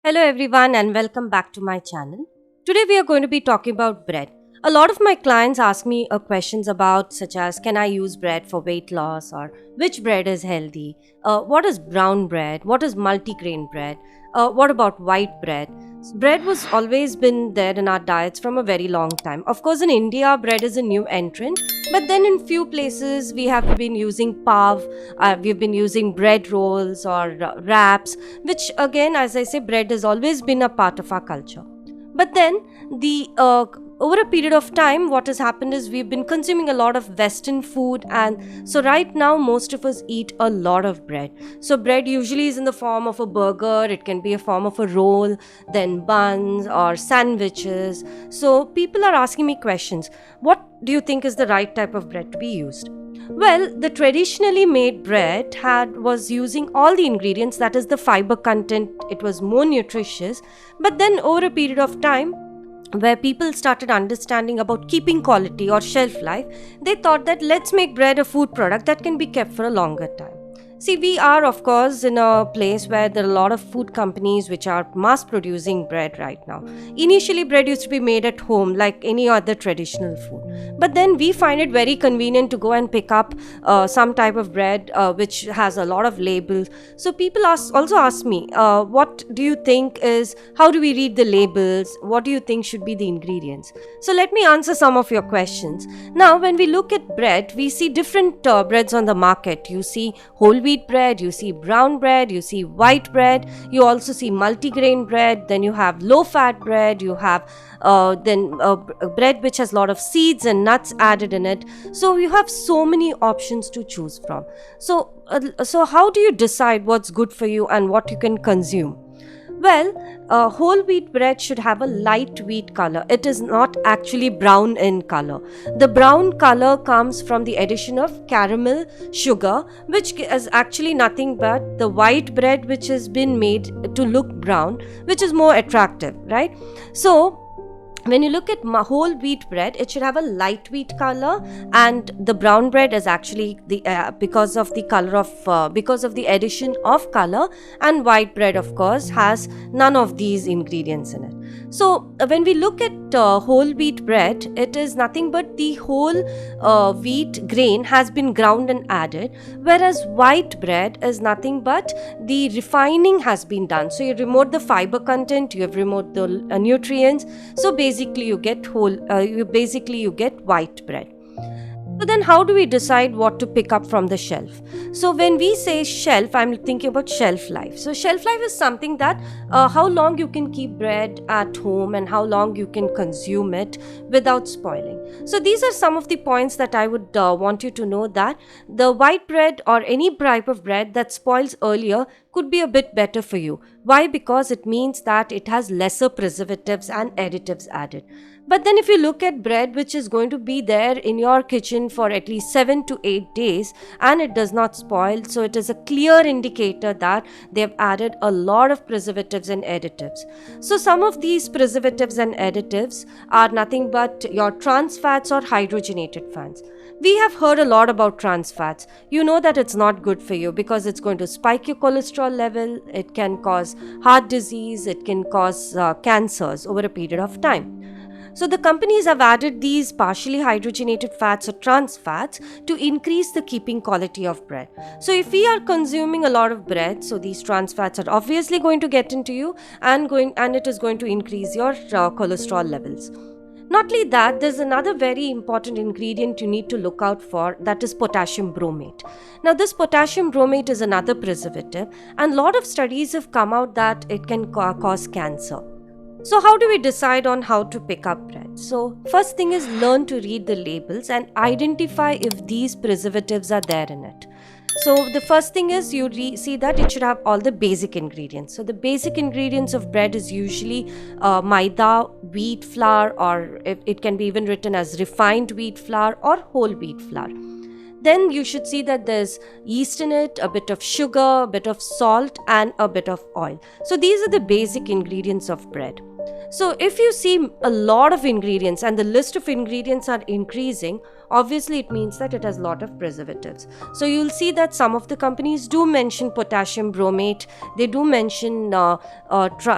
Hello everyone and welcome back to my channel. Today we are going to be talking about bread. A lot of my clients ask me questions about such as can I use bread for weight loss or which bread is healthy, what is brown bread, what is multigrain bread, what about white bread. Bread was always been there in our diets from a very long time. Of course in India bread is a new entrant, but then in few places we have been using pav, we've been using bread rolls or wraps, which again, as I say, bread has always been a part of our culture. But then the over a period of time, what has happened is we've been consuming a lot of Western food, and so right now most of us eat a lot of bread. So bread usually is in the form of a burger, it can be a form of a roll, then buns or sandwiches. So people are asking me questions. What do you think is the right type of bread to be used? Well, the traditionally made bread was using all the ingredients, that is the fiber content, it was more nutritious. But then over a period of time, where people started understanding about keeping quality or shelf life, they thought that let's make bread a food product that can be kept for a longer time. See, we are of course in a place where there are a lot of food companies which are mass producing bread right now. Initially, bread used to be made at home like any other traditional food. But then we find it very convenient to go and pick up some type of bread which has a lot of labels. So people also ask me, what do you think is, how do we read the labels? What do you think should be the ingredients? So let me answer some of your questions. Now, when we look at bread, we see different breads on the market. You see whole wheat bread, you see brown bread, you see white bread, you also see multigrain bread, then you have low fat bread, you have bread which has a lot of seeds and nuts added in it. So you have so many options to choose from. So how do you decide what's good for you and what you can consume? Well, whole wheat bread should have a light wheat color. It is not actually brown in color. The brown color comes from the addition of caramel sugar, which is actually nothing but the white bread which has been made to look brown, which is more attractive, right? So when you look at whole wheat bread, it should have a light wheat color, and the brown bread is actually the because of the color of because of the addition of color, and white bread of course has none of these ingredients in it. So when we look at whole wheat bread, it is nothing but the whole wheat grain has been ground and added, whereas white bread is nothing but the refining has been done. So you remove the fiber content, you have removed the nutrients. So basically you get you get white bread. So then how do we decide what to pick up from the shelf? So when we say shelf, I'm thinking about shelf life. So shelf life is something that how long you can keep bread at home and how long you can consume it without spoiling. So these are some of the points that I would want you to know, that the white bread or any type of bread that spoils earlier could be a bit better for you. Why? Because it means that it has lesser preservatives and additives added. But then if you look at bread which is going to be there in your kitchen for at least 7 to 8 days and it does not spoil, so it is a clear indicator that they have added a lot of preservatives and additives. So some of these preservatives and additives are nothing but your trans fats or hydrogenated fats. We have heard a lot about trans fats. You know that it's not good for you because it's going to spike your cholesterol level, it can cause heart disease, it can cause cancers over a period of time. So the companies have added these partially hydrogenated fats or trans fats to increase the keeping quality of bread. So if we are consuming a lot of bread, so these trans fats are obviously going to get into you and it is going to increase your cholesterol levels. Not only that, there's another very important ingredient you need to look out for, that is potassium bromate. Now this potassium bromate is another preservative, and a lot of studies have come out that it can cause cancer. So how do we decide on how to pick up bread? So first thing is learn to read the labels and identify if these preservatives are there in it. So the first thing is you see that it should have all the basic ingredients. So the basic ingredients of bread is usually maida, wheat flour, or it can be even written as refined wheat flour or whole wheat flour. Then you should see that there's yeast in it, a bit of sugar, a bit of salt, and a bit of oil. So these are the basic ingredients of bread. So if you see a lot of ingredients and the list of ingredients are increasing, obviously it means that it has a lot of preservatives. So you'll see that some of the companies do mention potassium bromate, they do mention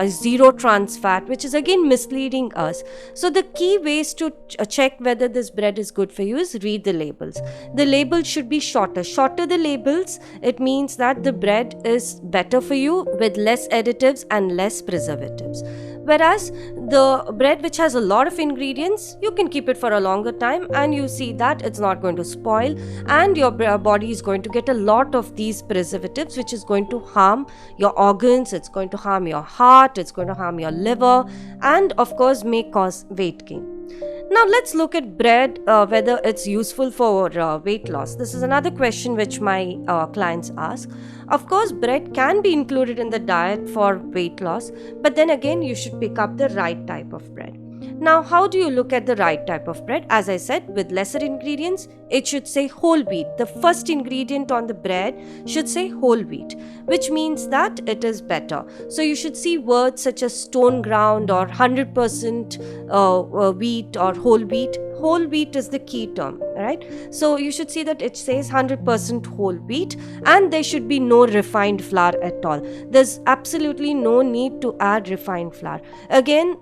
zero trans fat, which is again misleading us. So the key ways to check whether this bread is good for you is read the labels. The labels should be shorter the labels, it means that the bread is better for you with less additives and less preservatives. Whereas the bread which has a lot of ingredients, you can keep it for a longer time and you see that it's not going to spoil, and your body is going to get a lot of these preservatives, which is going to harm your organs, it's going to harm your heart, it's going to harm your liver, and of course may cause weight gain. Now let's look at bread, whether it's useful for weight loss. This is another question which my clients ask. Of course, bread can be included in the diet for weight loss, but then again you should pick up the right type of bread. Now, how do you look at the right type of bread? As I said, with lesser ingredients, it should say whole wheat. The first ingredient on the bread should say whole wheat, which means that it is better. So you should see words such as stone ground or 100% wheat or whole wheat. Whole wheat is the key term, right? So you should see that it says 100% whole wheat, and there should be no refined flour at all. There's absolutely no need to add refined flour. Again,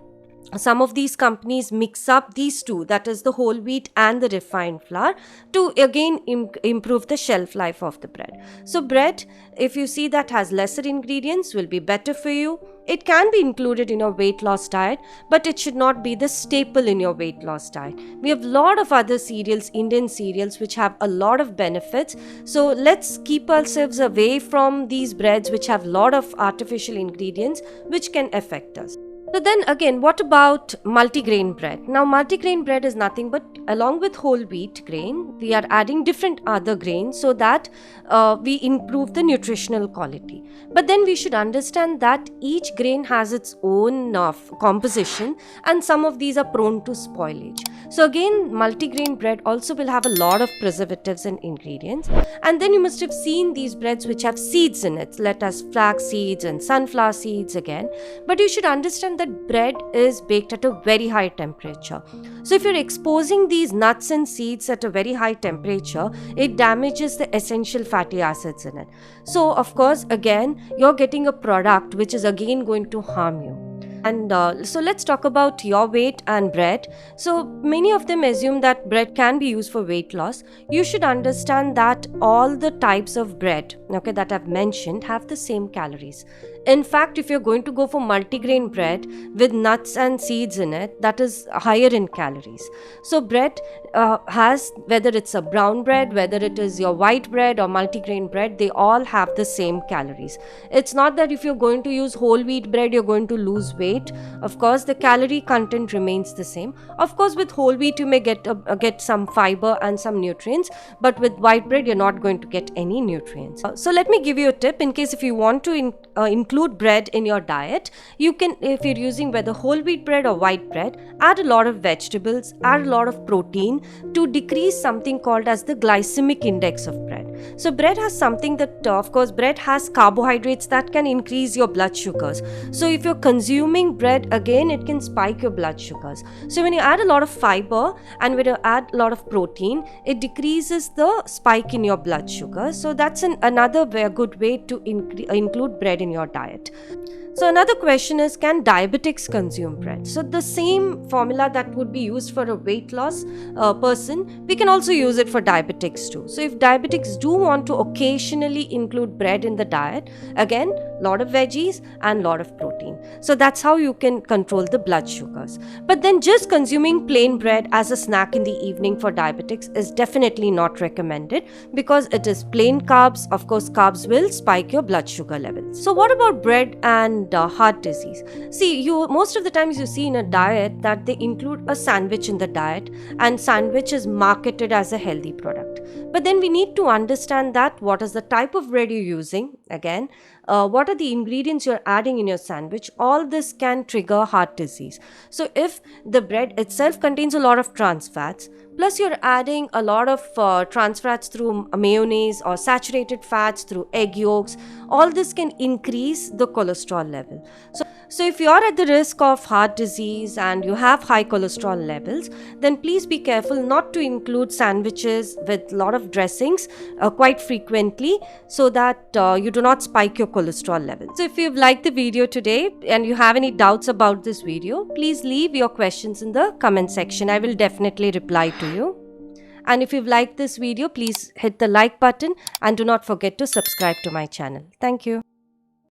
some of these companies mix up these two, that is the whole wheat and the refined flour, to again improve the shelf life of the bread. So bread, if you see that has lesser ingredients, will be better for you. It can be included in your weight loss diet, but it should not be the staple in your weight loss diet. We have a lot of other cereals, Indian cereals, which have a lot of benefits. So let's keep ourselves away from these breads which have a lot of artificial ingredients which can affect us. So then again, what about multigrain bread? Now multigrain bread is nothing but, along with whole wheat grain, we are adding different other grains so that we improve the nutritional quality. But then we should understand that each grain has its own composition, and some of these are prone to spoilage. So again, multigrain bread also will have a lot of preservatives and ingredients. And then you must have seen these breads which have seeds in it, let us flax seeds and sunflower seeds again. But you should understand that bread is baked at a very high temperature. So if you're exposing these nuts and seeds at a very high temperature, it damages the essential fatty acids in it. So of course, again, you're getting a product which is again going to harm you. And so let's talk about your weight and bread. So many of them assume that bread can be used for weight loss. You should understand that all the types of bread, okay, that I've mentioned have the same calories. In fact, if you're going to go for multigrain bread with nuts and seeds in it, that is higher in calories. So bread has, whether it's a brown bread, whether it is your white bread or multigrain bread, they all have the same calories. It's not that if you're going to use whole wheat bread, you're going to lose weight. Of course, the calorie content remains the same. Of course, with whole wheat, you may get some fiber and some nutrients, but with white bread, you're not going to get any nutrients. So let me give you a tip in case if you want to include bread in your diet. You can, if you're using whether whole wheat bread or white bread, add a lot of vegetables, add a lot of protein to decrease something called as the glycemic index of bread. So bread has something that, of course, bread has carbohydrates that can increase your blood sugars. So if you're consuming bread, again, it can spike your blood sugars. So when you add a lot of fiber and when you add a lot of protein, it decreases the spike in your blood sugar. So that's another very good way to include bread in your diet. So another question is, can diabetics consume bread? So the same formula that would be used for a weight loss person, we can also use it for diabetics too. So if diabetics do want to occasionally include bread in the diet, again, lot of veggies and lot of protein. So that's how you can control the blood sugars. But then just consuming plain bread as a snack in the evening for diabetics is definitely not recommended because it is plain carbs. Of course, carbs will spike your blood sugar levels. So what about bread and heart disease? See, most of the times you see in a diet that they include a sandwich in the diet, and sandwich is marketed as a healthy product. But then we need to understand that what is the type of bread you're using, again, what are the ingredients you're adding in your sandwich. All this can trigger heart disease. So if the bread itself contains a lot of trans fats, plus you're adding a lot of trans fats through mayonnaise or saturated fats through egg yolks, all this can increase the cholesterol level. So if you're at the risk of heart disease and you have high cholesterol levels, then please be careful not to include sandwiches with a lot of dressings quite frequently, so that you do not spike your cholesterol levels. So if you've liked the video today and you have any doubts about this video, please leave your questions in the comment section. I will definitely reply to you. And if you've liked this video, please hit the like button and do not forget to subscribe to my channel. Thank you.